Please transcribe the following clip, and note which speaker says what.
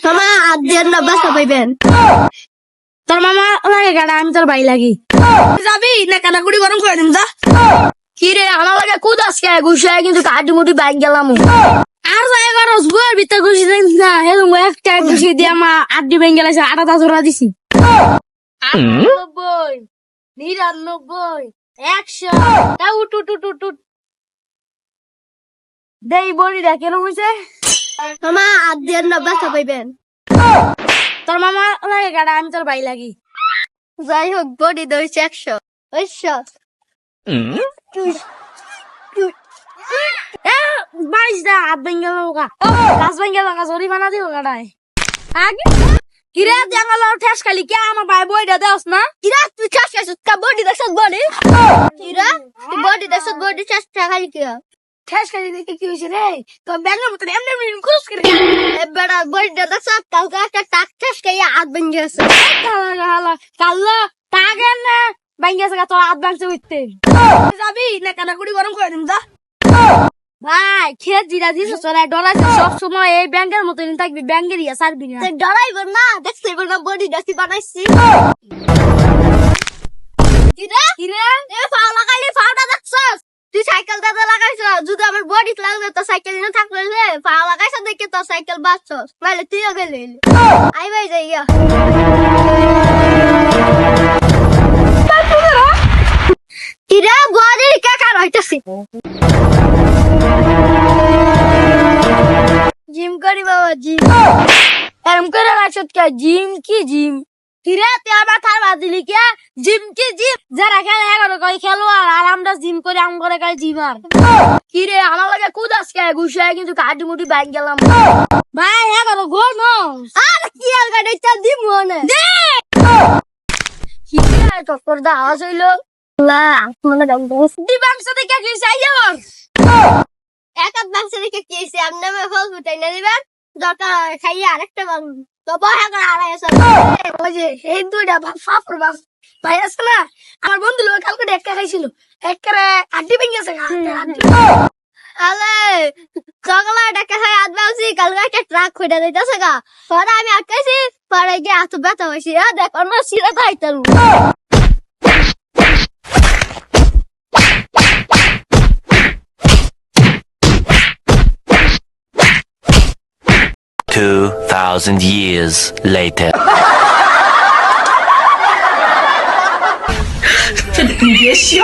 Speaker 1: মামা আর দেন না বাসা পাইবেন।
Speaker 2: তোর মামা লাগে গাড়া, আমি তোর ভাই লাগি। যাবি না কাটাকুটি গরম করে দিন যা। কি রে আমার লাগে কুদ আজকে ঘুষে কিন্তু কাটি মুটি বাইক গেলাম। আর যাই করস বই ভিতরে ঘুষি দিস না, হেলুম একটা ঘুষি দিয়ে আমার আড্ডি ভেঙে গেছে, আটা জোড়া দিছি। 98, 99, 100, তা উঠ উঠ উঠ উঠ উঠ। দেই বড়ি দেখ কেন হয়েছে।
Speaker 1: মামা আর দেন না বাসা পাইবেন।
Speaker 2: তোর মামা লাগে গাড়া, আমি তোর ভাই লাগি।
Speaker 1: যাই হোক বডি দইছে 100
Speaker 2: বাইশ দা হাত ভেঙে গেল গা, গাছ ভেঙে গেল গা, জরি বানা দিও গাড়ায়। আগে কিরে জাঙ্গল ঠেস খালি কে আমার ভাই বইটা দেওস না।
Speaker 1: কিরা তুই চাষ খাইছিস কা বডি দেখছস বডি? কিরা তুই বডি দেখছস বডি চাষ খালি কি?
Speaker 2: ঠেস খালি দেখে কি হয়েছে রে, তো ব্যাঙের মতন এমনি এমনি খুশ করে।
Speaker 1: এবারে বডি দেখছস কালকে একটা টাক চাষ খাইয়া হাত ভেঙে গেছে।
Speaker 2: কাল্লা টাকে না ভেঙে গেছে তোর হাত ভাঙছে উঠতে। যাবি না কাটাকুটি গরম করে দিন যা। ভাই খেত জিরা দিস তোরা ডরাইছে সব সময় এই ব্যাংকের মতন থাকবি, ব্যাংকের ইয়া সারবি না।
Speaker 1: ডরাইব না দেখছিস না বডি দেখি বানাইছি। কিরা
Speaker 2: কিরে
Speaker 1: এ ফাও লাগাইলি ফাওটা দেখছস? তুই সাইকেল দাদা লাগাইছ, যদি আমার বডি লাগবে তো সাইকেল না থাকলে ফাও লাগাইছ দেখে তো সাইকেল বাঁচছস, নাহলে তুইও গেলি। আই ভাই যাই গিয়া কিরা বডি কে কার হইতাছে? জিম করি বাবা জিম।
Speaker 2: এরম করে রাখছত কে জিম কি জিম? কিরে তুই আবার থার বাদিলি কে জিম কি জিম? যারা খেলে 11 কই খেলোয়াড় আর আমরা জিম করে আম করে কই জিম আর। কিরে আমার লাগে কুদ আজকে ঘুষে কিন্তু কাটি মুটি বাইক গেলাম। ভাই 11 গোল নো।
Speaker 1: আর কি আর গাড়িটা দিম মনে
Speaker 2: দে কিরে টক্কর দা আওয়াজ হইলো
Speaker 1: লা মনে দাম দোস
Speaker 2: দিবাং সাথে কে কি চাইও
Speaker 1: এক আধ মাস রেখে কি হইছে আমি নামে ফল ফুটাই না দিবেন দরকার খাইয়া আরেকটা বাং তো বহা করে আড়াইশো।
Speaker 2: ওই যে এই দুইটা ফাফর বাস ভাই আছে না, আমার বন্ধু লোক কালকে একটা খাইছিল, একেবারে আড্ডি ভেঙে গেছে।
Speaker 1: আলে সকালে ডাকে খাই আধ বাউছি কালকে একটা ট্রাক খুঁড়ে দিতেছে গা, পরে আমি আটকাইছি, পরে গিয়ে হাত ব্যথা হয়েছি। দেখ অন্য সিরা খাইতাম।
Speaker 3: 2,000 years later.
Speaker 4: 这你别笑。